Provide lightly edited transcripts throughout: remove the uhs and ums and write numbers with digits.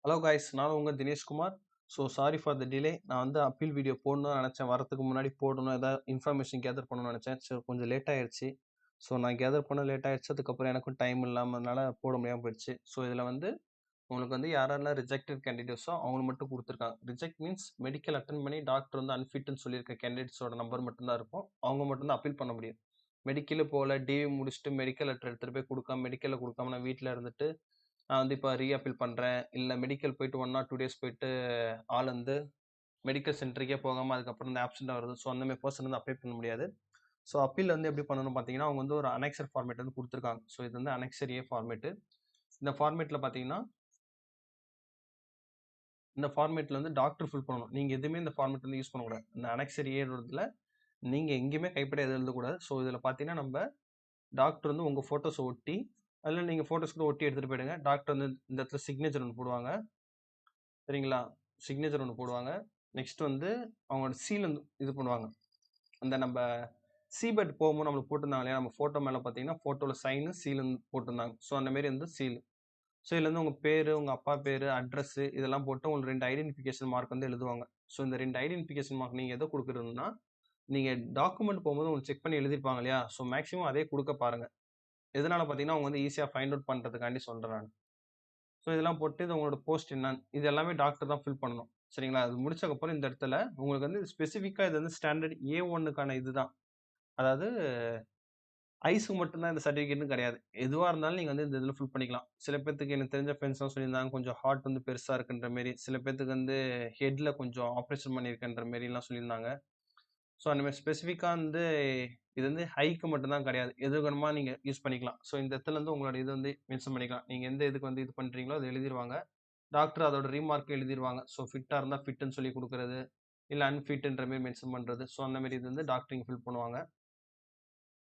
Hello guys, நான் உங்கள் Dineshkumar. Sorry for the delay. நான் அப்பீல் வீடியோ போடணும்னு நினச்சேன். வரதுக்கு முன்னாடி போடணும், ஏதாவது இன்ஃபர்மேஷன் கேதர் பண்ணணும்னு நினச்சேன். கொஞ்சம் லேட் ஆயிடுச்சு. நான் கேதர் பண்ண லேட் ஆயிடுச்சு. அதுக்கப்புறம் எனக்கும் டைம் இல்லாமனால போட முடியாமல் போயிடுச்சு. இதில் உங்களுக்கு யாரெல்லாம் ரிஜெக்டட் கேண்டிடேட்ஸோ அவங்க மட்டும் கொடுத்துருக்காங்க. ரிஜெக்ட் மீன்ஸ் மெடிக்கல் அட்டன் பண்ணி டாக்டர் அன்ஃபிட்னு சொல்லியிருக்க கேண்டிடேட்ஸோட நம்பர் மட்டும்தான் இருக்கும். அவங்க மட்டும்தான் அப்பீல் பண்ண முடியும். மெடிக்கலு போல டிவி முடிச்சுட்டு மெடிக்கல் லெட்டர் எடுத்துகிட்டு போய் கொடுக்காம மெடிக்கலில் கொடுக்காம நான் வீட்டில் இருந்துட்டு நான் இப்போ ரீஅப்பீல் பண்ணுறேன், இல்லை மெடிக்கல் போயிட்டு 1 or 2 days போயிட்டு ஆள் மெடிக்கல் சென்டருக்கே போகாமல் அதுக்கப்புறம் ஆப்சென்ட்டாக வருது. அந்த மாதிரி பர்சன் அப்ளை பண்ண முடியாது. அப்பீல் எப்படி பண்ணணும்னு பார்த்தீங்கன்னா, அவங்க ஒரு அனெக்சர் ஃபார்மேட் கொடுத்துருக்காங்க. இது அனெக்சர் ஏ ஃபார்மேட்டு. இந்த ஃபார்மேட்டில் பார்த்தீங்கன்னா, இந்த ஃபார்மேட்டில் டாக்டர் ஃபில் பண்ணணும். நீங்கள் எதுவுமே இந்த ஃபார்மேட் யூஸ் பண்ணக்கூடாது. இந்த அனெக்சர் ஏன்றதுல நீங்கள் எங்கேயுமே கைப்பட எதுவும் எழுதக்கூடாது. இதில் பார்த்தீங்கன்னா, நம்ம டாக்டர் உங்கள் ஃபோட்டோஸை ஒட்டி, அதில் நீங்கள் ஃபோட்டோஸ் கூட ஒட்டி எடுத்துகிட்டு போயிடுங்க. டாக்டர் இந்த இடத்துல சிக்னேச்சர் ஒன்று போடுவாங்க. சரிங்களா? சிக்னேச்சர் ஒன்று போடுவாங்க. நெக்ஸ்ட் அவங்களோட சீல் இது பண்ணுவாங்க. அந்த நம்ம சிபெட் போகும்போது நம்மளுக்கு போட்டிருந்தாங்க இல்லையா, நம்ம ஃபோட்டோ மேலே பார்த்தீங்கன்னா ஃபோட்டோவில் சைனு சீல் போட்டிருந்தாங்க. அந்த மாரி சீல். இதுல உங்கள் பேர், உங்கள் அப்பா பேர், அட்ரஸ் இதெல்லாம் போட்டு உங்களுக்கு 2 ஐடென்டிஃபிகேஷன் மார்க் எழுதுவாங்க. இந்த 2 ஐடென்டிஃபிகேஷன் மார்க் நீங்கள் எதை கொடுக்குறதுன்னா, நீங்கள் டாக்குமெண்ட் போகும்போது உங்களுக்கு செக் பண்ணி எழுதிருப்பாங்க இல்லையா, மேக்ஸிமம் அதே கொடுக்க பாருங்க. எதனால பார்த்தீங்கன்னா அவங்க ஈஸியாக ஃபைண்ட் அவுட் பண்ணுறதுக்காண்டி சொல்கிறேன் நான். இதெல்லாம் போட்டு இது உங்களோட போஸ்ட் என்னன்னு இது எல்லாமே டாக்டர் தான் ஃபில் பண்ணணும். சரிங்களா? அது முடிச்சக்கப்புறம் இந்த இடத்துல உங்களுக்கு ஸ்பெசிஃபிக்காக இது ஸ்டாண்டர்ட் A1க்கான இதுதான். அதாவது ஐஸுக்கு மட்டும்தான் இந்த சர்டிஃபிகேட்னு கிடையாது. எதுவா இருந்தாலும் நீங்க இந்த இதில ஃபில் பண்ணிக்கலாம். சில பேத்துக்கு எனக்கு தெரிஞ்ச ஃப்ரெண்ட்ஸ்லாம் சொல்லியிருந்தாங்க, கொஞ்சம் ஹார்ட் பெருசா இருக்குன்ற மாரி. சில பேத்துக்கு ஹெட்ல கொஞ்சம் ஆப்ரேஷன் பண்ணியிருக்கேன்ற மாரிலாம் சொல்லியிருந்தாங்க. அந்த மாரி ஸ்பெசிஃபிக்கா இது ஹைக்கு மட்டும் தான் கிடையாது. எது வேணுமா நீங்க யூஸ் பண்ணிக்கலாம். இந்த இடத்துல உங்களோட இது மென்ஷன் பண்ணிக்கலாம். நீங்க எந்த இதுக்கு இது பண்றீங்களோ அத எழுதிருவாங்க. டாக்டர் அதோட ரீமார்க் எழுதிருவாங்க. ஃபிட்டா இருந்தா ஃபிட்ன்னு சொல்லி குடுக்குறது, இல்ல அன்ஃபிட்ன்ற மாரி மென்ஷன் பண்றது. அந்த மாரி இது டாக்டர் இங்க ஃபில் பண்ணுவாங்க.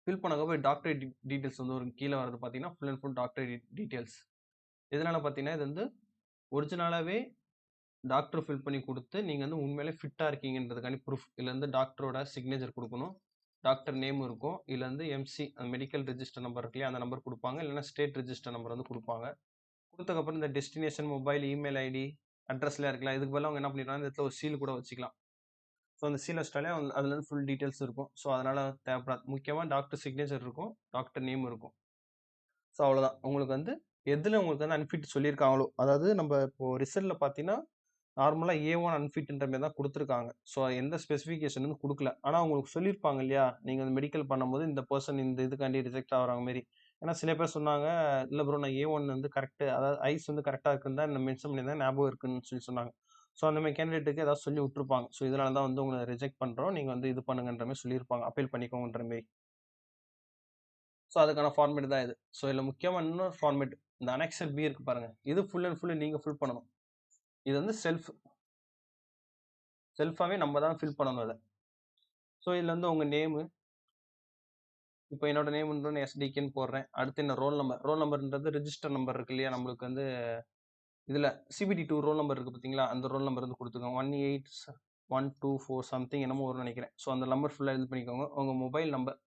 ஃபில் பண்ணதுக்கப்புறம் டாக்டர் டீட்டெயில்ஸ் ஒரு கீழ வரது பார்த்தீங்கன்னா, full and full doctor details. எதனால பார்த்தீங்கன்னா, இது ஒரிஜினலாவே டாக்டர் ஃபில் பண்ணி குடுத்து, நீங்க உண்மையிலே ஃபிட்டா இருக்கீங்கன்றதுக்காண்டி ப்ரூஃப். இதுல டாக்டரோட சிக்னேச்சர் குடுக்கணும். டாக்டர் நேம் இருக்கும். இதுல எம்சி மெடிக்கல் ரெஜிஸ்டர் நம்பர் இருக்கு இல்லையா, அந்த நம்பர் குடுப்பாங்க. இல்லன்னா ஸ்டேட் ரெஜிஸ்டர் நம்பர் குடுப்பாங்க. குடுத்ததுக்கப்புறம் இந்த டெஸ்டினேஷன், மொபைல், இமெயில் ஐடி, அட்ரஸ்லாம் இருக்குல்ல, இதுக்கு பதிலா அவங்க என்ன பண்ணிருக்காங்க, இந்த இடத்துல ஒரு சீல் கூட வச்சுக்கலாம். அந்த சீல் வச்சுட்டாலே அதுல ஃபுல் டீட்டெயில்ஸ் இருக்கும். அதனால தேவைப்படாது. முக்கியமா டாக்டர் சிக்னேச்சர் இருக்கும். டாக்டர் நேம் இருக்கும். அவ்வளோதான். உங்களுக்கு எதுல உங்களுக்கு அன்ஃபிட் சொல்லியிருக்காங்களோ, அதாவது நம்ம இப்போ ரிசல்ட்ல பார்த்தீங்கன்னா, நார்மலா A1 அன்ஃபிட்ன்ற மாரி தான் குடுத்துருக்காங்க. எந்த ஸ்பெசிஃபிகேஷனும் குடுக்கல. ஆனா உங்களுக்கு சொல்லியிருப்பாங்க இல்லையா, நீங்க மெடிக்கல் பண்ணும்போது இந்த பெர்சன் இந்த இதுக்காண்டி ரிஜெக்ட் ஆகுறாங்க மாரி. ஏன்னா சில பேர் சொன்னாங்க, "இல்ல ப்ரோ நான் A1 கரெக்ட், அதாவது ஐஸ் கரெக்ட்டா இருக்குன்னு தான் மென்ஷன் பண்ணியிருந்தேன். ஞாபகம் இருக்குன்னு" சொல்லி சொன்னாங்க. அந்த மாரி கேண்டிடேட்க்கு ஏதாவது சொல்லி விட்டுருப்பாங்க. இதனால தான் உங்கள ரிஜெக்ட் பண்றோம். நீங்க இது பண்ணுங்கன்ற மாரி சொல்லியிருப்பாங்க. அப்பீல் பண்ணிக்கோங்கன்ற மாரி. அதுக்கான ஃபார்மேட் தான் இது. இதுல முக்கியமா இன்னொரு ஃபார்மேட், இந்த அனெக்ஸர் பி இருக்கு பாருங்க. இது ஃபுல் அண்ட் ஃபுல் நீங்க ஃபில் பண்ணணும். இது செல்ஃபாவே நம்ம தான் ஃபில் பண்ணணும் இத. இதுல உங்க நேமு, இப்போ என்னோட நேம் SDKன்னு போடுறேன். அடுத்து என்ன ரோல் நம்பர். ரோல் நம்பர்ன்றது ரிஜிஸ்டர் நம்பர் இருக்கு இல்லையா, நம்மளுக்கு இதுல CBD2 ரோல் நம்பர் இருக்கு பார்த்தீங்களா, அந்த ரோல் நம்பர் குடுத்துக்கோங்க. 18124 சம்திங் என்னமோ வரும்னு நெனைக்கிறேன். அந்த நம்பர் ஃபுல்லா இது பண்ணிக்கோங்க. உங்க மொபைல் நம்பர்,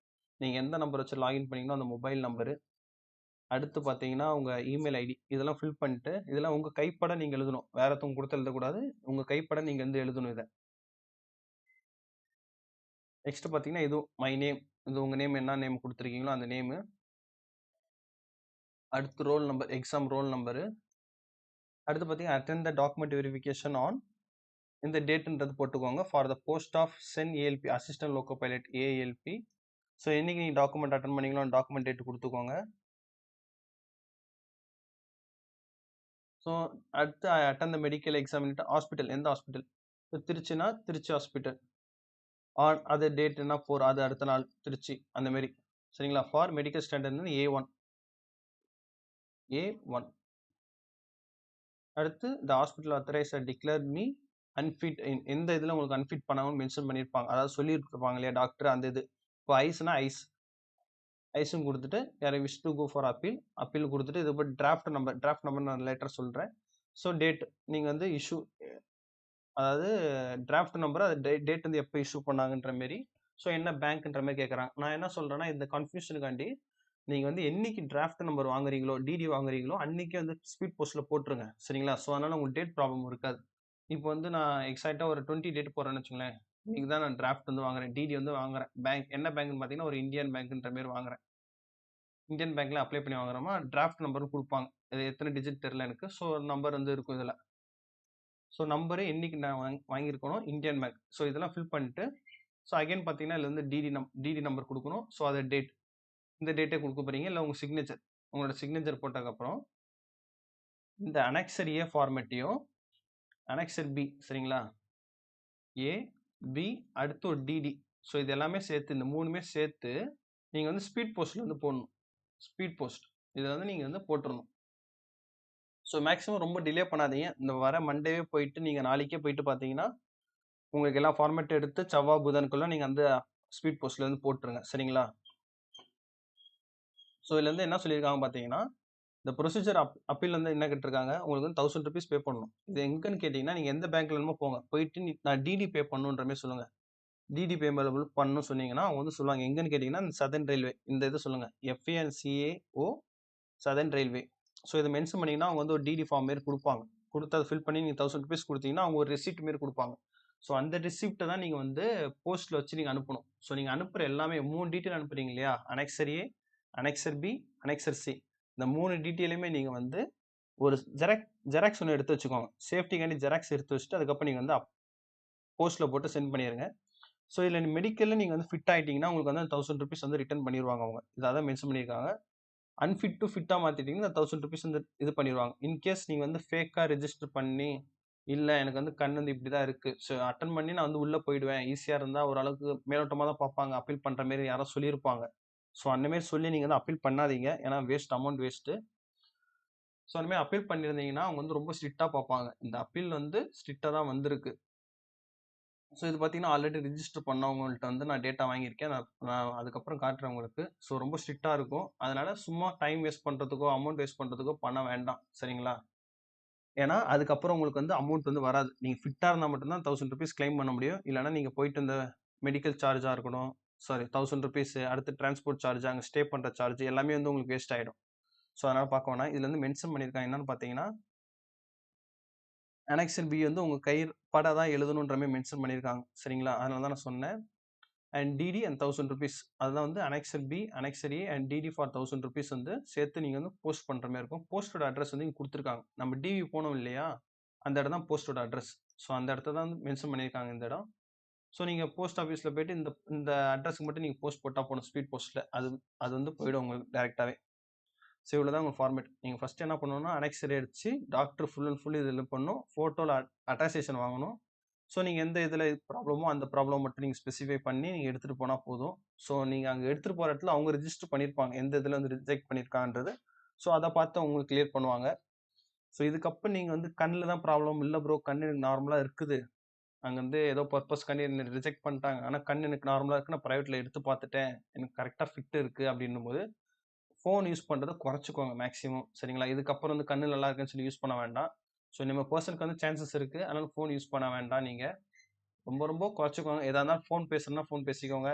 நீங்க எந்த நம்பர் வச்சு லாகின் பண்ணீங்களோ அந்த மொபைல் நம்பரு. அடுத்து பார்த்தீங்கன்னா, உங்க இமெயில் ஐடி இதெல்லாம் ஃபில் பண்ணிட்டு, இதெல்லாம் உங்க கைப்பட நீங்க எழுதணும். வேற ஒருத்தவங்க குடுத்து எழுதக்கூடாது. உங்க கைப்பட நீங்க எழுதணும் இத. நெக்ஸ்ட் பார்த்தீங்கன்னா, இது மை நேம். இது உங்க நேம் என்ன நேம் குடுத்துருக்கீங்களோ அந்த நேமு. அடுத்து roll number, exam roll number. அடுத்து பார்த்தீங்கன்னா, attend the document verification on இந்த டேட்ன்றது போட்டுக்கோங்க. ஃபார் த போஸ்ட் ஆஃப் சென் ALP assistant loco pilot ALP. என்னைக்கு நீங்க டாக்குமெண்ட் அட்டெண்ட் பண்ணீங்களோ அந்த டாக்குமெண்ட் டேட் குடுத்துக்கோங்க. அடுத்து attend the medical exam hospital, எந்த ஹாஸ்பிட்டல். திருச்சினா திருச்சி ஹாஸ்பிட்டல். அது டேட்னா 4, அது அடுத்த நாள் திருச்சி அந்த மாரி. சரிங்களா? For medical standard A1. A1. அடுத்து the hospital authorised declare me unfit. எந்த இதுல உங்களுக்கு அன்ஃபிட் பண்ணாங்கன்னு மென்ஷன் பண்ணியிருப்பாங்க. அதாவது சொல்லியிருப்பாங்க இல்லையா டாக்டர், அந்த இது. இப்போ ஐஸ்னா ஐஸும் குடுத்துட்டு, யார் wish to go for appeal. Appeal குடுத்துட்டு, இது போய் டிராஃப்ட் நம்பர் நான் லேட்டர் சொல்றேன். டேட் நீங்க இஷ்யூ, அதாவது டிராஃப்ட் நம்பர், அது டேட் எப்போ இஷ்யூ பண்ணாங்கன்ற மாரி. என்ன பேங்க்ன்ற மாரி கேட்குறாங்க. நான் என்ன சொல்றேன்னா, இந்த கன்ஃபியூஷனுக்காண்டி நீங்க வந்து என்னைக்கு டிராஃப்ட் நம்பர் வாங்குறீங்களோ, டிடி வாங்குறீங்களோ, அன்னைக்கே வந்து ஸ்பீட் போஸ்ட்ல போட்டுருங்க. சரிங்களா? ஸோ அதனால உங்களுக்கு டேட் ப்ராப்ளம் இருக்காது. இப்போ வந்து நான் எக்ஸாக்ட்டா ஒரு 20 டேட் போடுறேன்னு வச்சுக்கோங்களேன். இன்னைக்கு தான் நான் டிராஃப்ட் வந்து வாங்குறேன். டிடி வந்து வாங்குறேன். பேங்க் என்ன பேங்க்ன்னு பார்த்தீங்கன்னா, ஒரு இந்தியன் பேங்க்ன்ற மாரி வாங்குறேன். இந்தியன் பேங்க்ல அப்ளை பண்ணி வாங்குறோமா, டிராஃப்ட் நம்பர்னு குடுப்பாங்க. அது எத்தன டிஜிட் தெரியல எனக்கு. ஸோ நம்பர் வந்து இருக்கும் இதுல. ஸோ நம்பரு என்னைக்கு நான் வாங்கியிருக்கனோ இந்தியன் பேங்க். ஸோ இதெல்லாம் ஃபில் பண்ணிட்டு, ஸோ அகைன் பார்த்தீங்கன்னா, இதுல வந்து டிடி நம்பர் குடுக்கணும். ஸோ அது டேட். இந்த டேட்டே குடுக்க போறீங்க. இல்ல உங்க சிக்னேச்சர். உங்களோட சிக்னேச்சர் போட்டதுக்கப்புறம், இந்த அனெக்ஸர் ஏ ஃபார்மேட்டையும், அனெக்ஸர் பி சரிங்களா? ஏ, பி அடுத்து ஒரு டிடி. ஸோ இது எல்லாமே சேர்த்து இந்த 3மே சேர்த்து, நீங்க வந்து ஸ்பீட் போஸ்ட்ல வந்து போடணும். Speed post. இத வந்து நீங்க வந்து போட்டுறணும். ஸோ மேக்ஸிமம் ரொம்ப டிலே பண்ணாதீங்க. இந்த வர மண்டேவே போயிட்டு, நீங்க நாளைக்கே போயிட்டு பார்த்தீங்கன்னா, உங்களுக்கு எல்லா ஃபார்மேட் எடுத்து செவ்வா, புதன்குள்ள நீங்க வந்து ஸ்பீட் போஸ்ட்ல வந்து போட்டுருங்க. சரிங்களா? ஸோ இதுல இருந்து என்ன சொல்லியிருக்காங்க பார்த்தீங்கன்னா, இந்த ப்ரொசீஜர் அப்பீல் வந்து என்ன கேட்டிருக்காங்க, உங்களுக்கு வந்து ₹1000 பே பண்ணணும். இது எங்கன்னு கேட்டீங்கன்னா, நீங்க எந்த பேங்க்ல வேணுமோ போங்க. போயிட்டு நான் டிடி பே பண்ணணுன்ற மாரி சொல்லுங்க. டிடி பேமெண்டபிள் பண்ணணும்னு சொன்னீங்கன்னா, அவங்க வந்து சொல்லுவாங்க. எங்கன்னு கேட்டீங்கன்னா, இந்த சதர்ன் ரயில்வே இந்த இது சொல்லுங்க. FANCAO southern railway. ஸோ இத மென்ஷன் பண்ணீங்கன்னா, அவங்க வந்து ஒரு டிடி ஃபார்ம் மாரி குடுப்பாங்க. குடுத்து அத ஃபில் பண்ணி நீங்க ₹1000 குடுத்தீங்கன்னா, அவங்க ஒரு ரெசிப்ட் மாரி குடுப்பாங்க. ஸோ அந்த ரெசிப்ட்ட தான் நீங்க வந்து போஸ்ட்ல வச்சு நீங்க அனுப்பணும். ஸோ நீங்க அனுப்புற எல்லாமே 3 டீட்டெயில் அனுப்புறீங்க இல்லையா? அனெக்ஸர் ஏ, அனெக்ஸர் பி, அனெக்ஸர் சி. இந்த 3 டீட்டெயிலுமே நீங்க வந்து ஒரு ஜெராக்ஸ் ஒண்ணு எடுத்து வச்சுக்கோங்க. சேஃப்டிக்காண்டி ஜெராக்ஸ் எடுத்து வச்சுட்டு, அதுக்கப்புறம் நீங்க வந்து போஸ்ட்ல போட்டு சென்ட் பண்ணிருங்க. ஸோ இதுல மெடிக்கல்ல நீங்க வந்து ஃபிட் ஆயிட்டீங்கன்னா, உங்களுக்கு வந்து ₹1000 வந்து ரிட்டர்ன் பண்ணிருவாங்க அவங்க. இத அதான் மென்ஷன் பண்ணியிருக்காங்க. அன்ஃபிட் டூ ஃபிட்டா மாத்திட்டீங்கன்னா, ₹1000 வந்து இது பண்ணிருவாங்க. இன்கேஸ் நீங்க வந்து ஃபேக்கா ரெஜிஸ்டர் பண்ணி, இல்ல எனக்கு வந்து கண் வந்து இப்படிதான் இருக்கு. ஸோ அட்டெண்ட் பண்ணி நான் வந்து உள்ள போயிடுவேன். ஈஸியா இருந்தா ஓரளவுக்கு மேலோட்டமா தான் பார்ப்பாங்க. அப்பீல் பண்ற மாரி யாரோ சொல்லியிருப்பாங்க. ஸோ அந்த மாரி சொல்லி நீங்க வந்து அப்பீல் பண்ணாதீங்க. ஏன்னா அமௌண்ட் வேஸ்ட்டு. ஸோ அந்த மாரி அப்பீல் பண்ணியிருந்தீங்கன்னா, அவங்க வந்து ரொம்ப ஸ்ட்ரிக்ட்டா பார்ப்பாங்க. இந்த அப்பீல் வந்து ஸ்ட்ரிக்ட்டா தான் வந்திருக்கு. ஸோ இது பார்த்தீங்கன்னா, ஆல்ரெடி ரிஜிஸ்டர் பண்ணவங்கள்ட்ட வந்து நான் டேட்டா வாங்கியிருக்கேன். நான் நான் அதுக்கப்புறம் காட்டுறேன் உங்களுக்கு. ஸோ ரொம்ப ஸ்ட்ரிக்ட்டா இருக்கும். அதனால சும்மா டைம் வேஸ்ட் பண்றதுக்கோ, அமௌண்ட் வேஸ்ட் பண்றதுக்கோ பண்ண வேண்டாம். சரிங்களா? ஏன்னா, அதுக்கப்புறம் உங்களுக்கு வந்து அமௌண்ட் வந்து வராது. நீங்க ஃபிட்டா இருந்தா மட்டும் தான் ₹1000 கிளைம் பண்ண முடியும். இல்லன்னா நீங்க போயிட்டு இந்த மெடிக்கல் சார்ஜா இருக்கட்டும், சாரி ₹1000 அடுத்து டிரான்ஸ்போர்ட் சார்ஜ், அங்க ஸ்டே பண்ற சார்ஜ் எல்லாமே வந்து உங்களுக்கு வேஸ்ட் ஆயிடும். ஸோ அதனால பார்க்க வேணாம். இதுல வந்து மென்ஷன் பண்ணியிருக்காங்க என்னன்னு பார்த்தீங்கன்னா, அனெக்ஸன் பி வந்து உங்க கைப்பட தான் எழுதணுன்ற மாரி மென்ஷன் பண்ணியிருக்காங்க. சரிங்களா? அதனால தான் நான் சொன்னேன். அண்ட் டிடி அண்ட் ₹1000 அதுதான் வந்து annexure B, annexure A and DD for ₹1000 வந்து சேர்த்து நீங்க வந்து போஸ்ட் பண்ற மாரி இருக்கும். போஸ்ட்டோட அட்ரஸ் வந்து இங்க குடுத்துருக்காங்க. நம்ம டிவி போனோம் இல்லையா? அந்த இடம் தான் போஸ்ட்டோட அட்ரஸ். ஸோ அந்த இடத்த தான் மென்ஷன் பண்ணியிருக்காங்க இந்த இடம். ஸோ நீங்க போஸ்ட் ஆஃபீஸ்ல போயிட்டு இந்த இந்த அட்ரஸ்க்கு மட்டும் நீங்க போஸ்ட் போட்டா போதும் ஸ்பீட் போஸ்ட்ல. அது அது வந்து போயிடும் உங்களுக்கு டைரக்ட்டாவே. ஸோ இவ்வளோதான் உங்க ஃபார்மேட். நீங்க ஃபர்ஸ்ட் என்ன பண்ணணும்னா, அனெக்ஸர் அடிச்சு டாக்டர் ஃபுல் அண்ட் ஃபுல் இதுல பண்ணணும். ஃபோட்டோல அட்டாஸ்டேஷன் வாங்கணும். ஸோ நீங்க எந்த இதுல ப்ராப்ளமோ அந்த ப்ராப்ளம் மட்டும் நீங்க ஸ்பெசிஃபை பண்ணி நீங்க எடுத்துட்டு போனா போதும். ஸோ நீங்க அங்க எடுத்துட்டு போற இடத்துல அவங்க ரிஜிஸ்டர் பண்ணியிருப்பாங்க. எந்த இதுல வந்து ரிஜெக்ட் பண்ணியிருக்கான்றது. ஸோ அத பார்த்து உங்களுக்கு கிளியர் பண்ணுவாங்க. ஸோ இதுக்கப்புறம் நீங்க வந்து கண்ணுல தான் ப்ராப்ளம். இல்ல ப்ரோ கண்ணு எனக்கு நார்மலா இருக்குது. அங்க வந்து ஏதோ பர்ப்பஸ்க்காண்டி என்ன ரிஜெக்ட் பண்ணிட்டாங்க. ஆனா கண் எனக்கு நார்மலா இருக்கு. நான் பிரைவேட்ல எடுத்து பார்த்துட்டேன். எனக்கு கரெக்ட்டா ஃபிட் இருக்கு அப்டின்னும்போது, ஃபோன் யூஸ் பண்றத குறைச்சுக்கோங்க மேக்ஸிமம். சரிங்களா? இதுக்கப்புறம் வந்து கண்ணு நல்லா இருக்குன்னு சொல்லி யூஸ் பண்ண வேண்டாம். ஸோ நம்ம பெர்சனுக்கு வந்து சான்சஸ் இருக்கு. அதனால ஃபோன் யூஸ் பண்ண வேண்டாம் நீங்க. ரொம்ப ரொம்ப குறைச்சுக்கோங்க. எதா இருந்தாலும் ஃபோன் பேசணும்னா ஃபோன் பேசிக்கோங்க.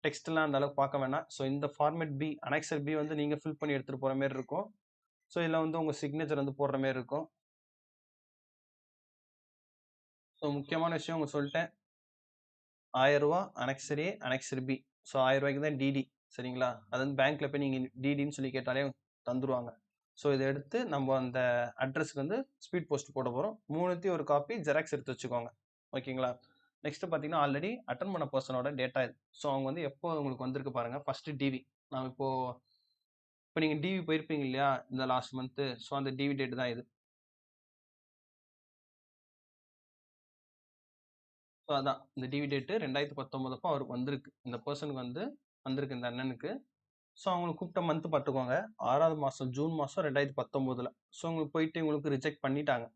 டெக்ஸ்ட்லாம் அந்த அளவுக்கு பார்க்க வேணாம். ஸோ இந்த ஃபார்மேட் பி, அனெக்ஸர் பி வந்து நீங்க ஃபில் பண்ணி எடுத்துட்டு போற மாரி இருக்கும். ஸோ இதுல வந்து உங்க சிக்னேச்சர் வந்து போடுற மாரி இருக்கும். ஸோ முக்கியமான விஷயம் உங்க சொல்ட்டேன். ரூ. 1000 அனெக்ஸர் ஏ, அனெக்ஸர் பி. ஸோ ரூ. 1000க்கு தான் டிடி. சரிங்களா? அது வந்து பேங்க்ல போய் நீங்க டிடின்னு சொல்லி கேட்டாலே தந்துருவாங்க. ஸோ இத எடுத்து நம்ம அந்த அட்ரஸ்க்கு வந்து ஸ்பீட் போஸ்ட் போட போறோம். 3த்தையும் ஒரு காப்பி ஜெராக்ஸ் எடுத்து வச்சுக்கோங்க. ஓகேங்களா? நெக்ஸ்ட் பார்த்தீங்கன்னா, ஆல்ரெடி அட்டெண்ட் பண்ண பெர்சனோட டேட்டா இது. ஸோ அவங்க வந்து எப்போ உங்களுக்கு வந்திருக்கு பாருங்க. First TV. நான் இப்போ நீங்க டிவி போயிருப்பீங்க இல்லையா? இந்த லாஸ்ட் மந்த். ஸோ அந்த டிவி டேட் தான் இது. ஸோ அதான். இந்த டிவி டேட் 2019 அப்போ அவருக்கு வந்திருக்கு. இந்த பெர்சனுக்கு வந்து வந்திருக்கு இந்த அண்ணனுக்கு. ஸோ அவங்கள கூப்பிட்ட மந்த் பார்த்துக்கோங்க. 6வது மாசம் ஜூன் மாசம் 2019ல. ஸோ உங்களுக்கு போயிட்டு இவங்களுக்கு ரிஜெக்ட் பண்ணிட்டாங்க.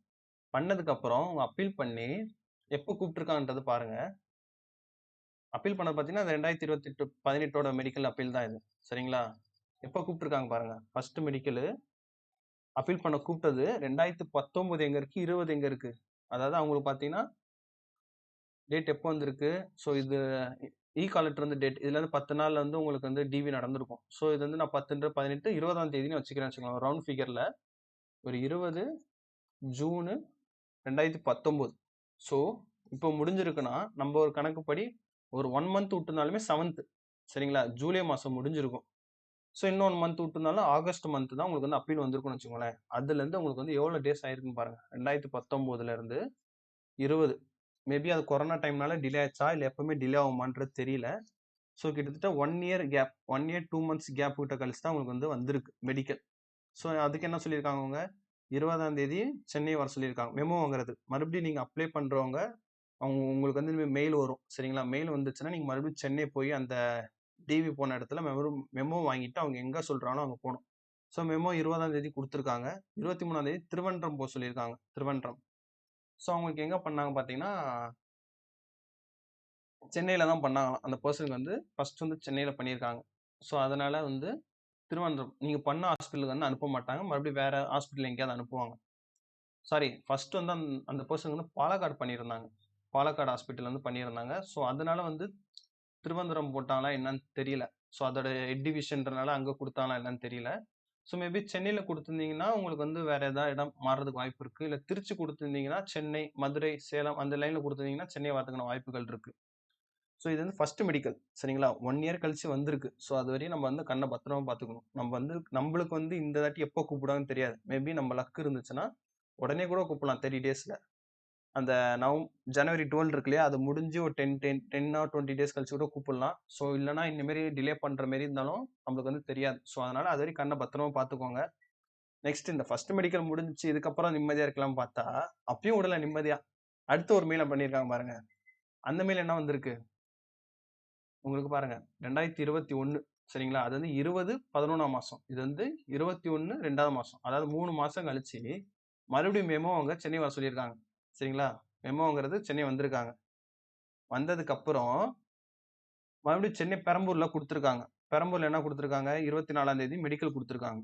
பண்ணதுக்கப்புறம் அவங்க அப்பீல் பண்ணி எப்போ கூப்பிட்டுருக்காங்கன்றது பாருங்க. அப்பீல் பண்ணது பார்த்தீங்கன்னா, அது 2028 18ஓட மெடிக்கல் அப்பீல் தான் இது. சரிங்களா? எப்போ கூப்பிட்டுருக்காங்க பாருங்க. ஃபர்ஸ்ட் மெடிக்கலு அப்பீல் பண்ண கூப்பிட்டது 2019 எங்க இருக்கு? 20 எங்க இருக்கு? அதாவது அவங்களுக்கு பார்த்தீங்கன்னா, டேட் எப்போ வந்திருக்கு? ஸோ இது காலெட்டர் வந்து டேட் இதுல வந்து 10 நாள்ல வந்து உங்களுக்கு வந்து டிவி நடந்திருக்கும். ஸோ இது வந்து நான் 10 18 20ஆம் தேதின்னு வச்சுக்கிறேன்னு வச்சுக்கோங்க. ரவுண்ட் ஃபிகர்ல ஒரு 20 ஜூனு 2019. ஸோ இப்போ முடிஞ்சிருக்குன்னா, நம்ம ஒரு கணக்குப்படி ஒரு 1 மந்த் விட்டுருந்தாலுமே 7த் சரிங்களா? ஜூலை மாசம் முடிஞ்சிருக்கும். ஸோ இன்னும் 1 மந்த் விட்டுருந்தாலும் ஆகஸ்ட் மந்த் தான் உங்களுக்கு வந்து அப்பீல் வந்திருக்கும்னு வச்சுக்கோங்களேன். அதுலேருந்து உங்களுக்கு வந்து எவ்வளோ டேஸ் ஆயிருக்குன்னு பாருங்க. 2019ல இருந்து 20 மேபி அது கொரோனா டைம்னால டிலே ஆச்சா? இல்ல எப்பவுமே டிலே ஆகுமான்றது தெரியல. ஸோ கிட்டத்தட்ட 1 year gap 1 year 2 months gap விட்ட கழிச்சு தான் உங்களுக்கு வந்து வந்திருக்கு மெடிக்கல். ஸோ அதுக்கு என்ன சொல்லியிருக்காங்க அவங்க 20ஆம் தேதி சென்னை வர சொல்லியிருக்காங்க. மெமோ வாங்குறது. மறுபடியும் நீங்க அப்ளை பண்றவங்க அவங்க உங்களுக்கு வந்து மெயில் வரும். சரிங்களா? மெயில் வந்துச்சுன்னா நீங்க மறுபடியும் சென்னை போய் அந்த டிவி போன இடத்துல மெமோ வாங்கிட்டு அவங்க எங்க சொல்றாங்களோ அங்க போணும். ஸோ மெமோ 20ஆம் தேதி குடுத்துருக்காங்க. 23ஆம் தேதி திருவனந்தபுரம் போ சொல்லியிருக்காங்க. திருவனந்தபுரம். ஸோ அவங்களுக்கு எங்க பண்ணாங்க பார்த்தீங்கன்னா, சென்னையில தான் பண்ணாங்களாம். அந்த பெர்சனுக்கு வந்து ஃபர்ஸ்ட் வந்து சென்னையில பண்ணியிருக்காங்க. ஸோ அதனால வந்து திருவனந்தபுரம் நீங்க பண்ண ஹாஸ்பிட்டலுக்கு வந்து அனுப்ப மாட்டாங்க. மறுபடியும் வேற ஹாஸ்பிட்டல் எங்கேயாவது அனுப்புவாங்க. சாரி ஃபர்ஸ்ட் வந்து அந்த பெர்சன் வந்து பாலக்காடு பண்ணியிருந்தாங்க. பாலக்காடு ஹாஸ்பிட்டல் வந்து பண்ணியிருந்தாங்க. ஸோ அதனால வந்து திருவனந்தபுரம் போட்டாங்களா என்னன்னு தெரியல. ஸோ அதோட ஹெட் டிவிஷன்றனால அங்க குடுத்தாங்களா என்னன்னு தெரியல. ஸோ மேபி சென்னையில குடுத்திருந்தீங்கன்னா, உங்களுக்கு வந்து வேற ஏதாவது இடம் மாறுறதுக்கு வாய்ப்பு இருக்கு. இல்ல திருச்சி குடுத்திருந்தீங்கன்னா, சென்னை, மதுரை, சேலம் அந்த லைன்ல குடுத்திருந்தீங்கன்னா, சென்னை வரதுக்கான வாய்ப்புகள் இருக்கு. ஸோ இது வந்து ஃபர்ஸ்ட் மெடிக்கல் சரிங்களா? 1 இயர் கழிச்சு வந்திருக்கு. ஸோ அதுவரையும் நம்ம வந்து கண்ண பத்திரமா பார்த்துக்கணும். நம்ம வந்து நம்மளுக்கு வந்து இந்த தாட்டி எப்போ கூப்பிடுவாங்கன்னு தெரியாது. மேபி நம்ம லக் இருந்துச்சுன்னா, உடனே கூட கூப்பிடலாம் 30 டேஸ்ல. அந்த ஜனவரி 12 இருக்கு இல்லையா? அது முடிஞ்சு ஒரு 10 ஆர் 20 டேஸ் கழிச்சு கூட கூப்பிடலாம். ஸோ இல்லன்னா இந்த மாரி டிலே பண்ற மாரி இருந்தாலும் நம்மளுக்கு வந்து தெரியாது. ஸோ அதனால அதுவரையும் கண்ண பத்திரமா பார்த்துக்கோங்க. நெக்ஸ்ட் இந்த ஃபர்ஸ்ட் மெடிக்கல் முடிஞ்சுச்சு. இதுக்கப்புறம் நிம்மதியா இருக்கலாம்னு பார்த்தா, அப்பயும் விடல நிம்மதியா. அடுத்து ஒரு மெயில பண்ணியிருக்காங்க பாருங்க. அந்த மெயில் என்ன வந்திருக்கு? உங்களுக்கு பாருங்க 2021 சரிங்களா? அது வந்து 20 11ஆம் மாசம். இது வந்து 21 2வது மாசம். அதாவது 3 மாசம் கழிச்சு மறுபடியும் மெமோ அவங்க சென்னை வர சொல்லியிருக்காங்க. சரிங்களா? மெமோங்கிறது சென்னை வந்திருக்காங்க. வந்ததுக்கு அப்புறம் மறுபடியும் சென்னை பெரம்பூர்ல குடுத்துருக்காங்க. பெரம்பூர்ல என்ன குடுத்துருக்காங்க? 24ஆம் தேதி மெடிக்கல் குடுத்துருக்காங்க.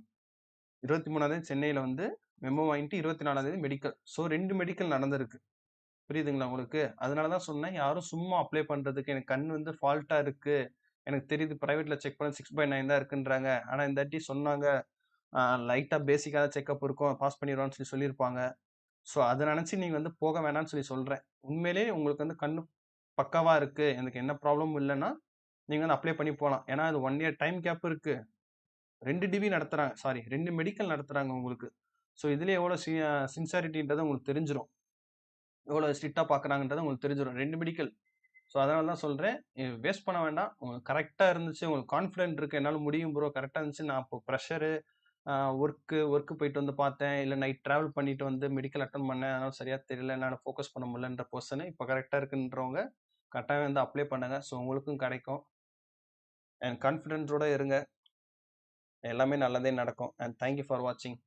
23ஆம் தேதி சென்னையில வந்து மெமோ வாங்கிட்டு 24ஆம் தேதி மெடிக்கல். ஸோ 2 மெடிக்கல் நடந்திருக்கு. புரியுதுங்களா உங்களுக்கு? அதனால தான் சொன்னேன், யாரும் சும்மா அப்ளை பண்றதுக்கு எனக்கு கண் வந்து ஃபால்ட்டா இருக்கு. எனக்கு தெரியுது பிரைவேட்ல செக் பண்ணா 6/9 தான் இருக்குன்றாங்க. ஆனா இந்த வாட்டி சொன்னாங்க, லைட்டா பேசிக்கா செக்கப் இருக்கும். பாஸ் பண்ணிருவான்னு சொல்லியிருப்பாங்க. ஸோ அத நெனச்சு நீங்க வந்து போக வேணாம்னு சொல்றேன். உண்மையிலேயே உங்களுக்கு வந்து கண்ணு பக்காவா இருக்கு. எனக்கு என்ன ப்ராப்ளமும் இல்லன்னா, நீங்க வந்து அப்ளை பண்ணி போலாம். ஏன்னா அது 1 இயர் டைம் கேப் இருக்கு. 2 டிவி நடத்துறாங்க. சாரி 2 மெடிக்கல் நடத்துறாங்க உங்களுக்கு. ஸோ இதுலயே எவ்வளோ சின்சியாரிட்டின்றது உங்களுக்கு தெரிஞ்சிரும். எவ்வளோ ஸ்ட்ரிக்ட்டா பார்க்குறாங்கன்றது உங்களுக்கு தெரிஞ்சிரும். 2 மெடிக்கல். ஸோ அதனால தான் சொல்றேன். வேஸ்ட் பண்ண வேண்டாம். உங்களுக்கு கரெக்ட்டா இருந்துச்சு. உங்களுக்கு கான்ஃபிடென்ட் இருக்கு. என்னால முடியும் ப்ரோ. கரெக்ட்டா இருந்துச்சு. நான் இப்போ ப்ரெஷரு, ஒர்க் போயிட்டு வந்து பார்த்தேன். இல்ல நைட் டிராவல் பண்ணிட்டு வந்து மெடிக்கல் அட்டெண்ட் பண்ணேன். அதனால சரியா தெரியல. என்னால ஃபோக்கஸ் பண்ண முடியலன்ற பெர்சன் இப்போ கரெக்ட்டா இருக்குன்றவங்க கட்டாயம் வந்து அப்ளை பண்ணுங்க. ஸோ உங்களுக்கும் கிடைக்கும். அண்ட் கான்ஃபிடென்ட்டோட இருங்க. எல்லாமே நல்லதே நடக்கும். அண்ட் தேங்க் யூ ஃபார் வாட்சிங்.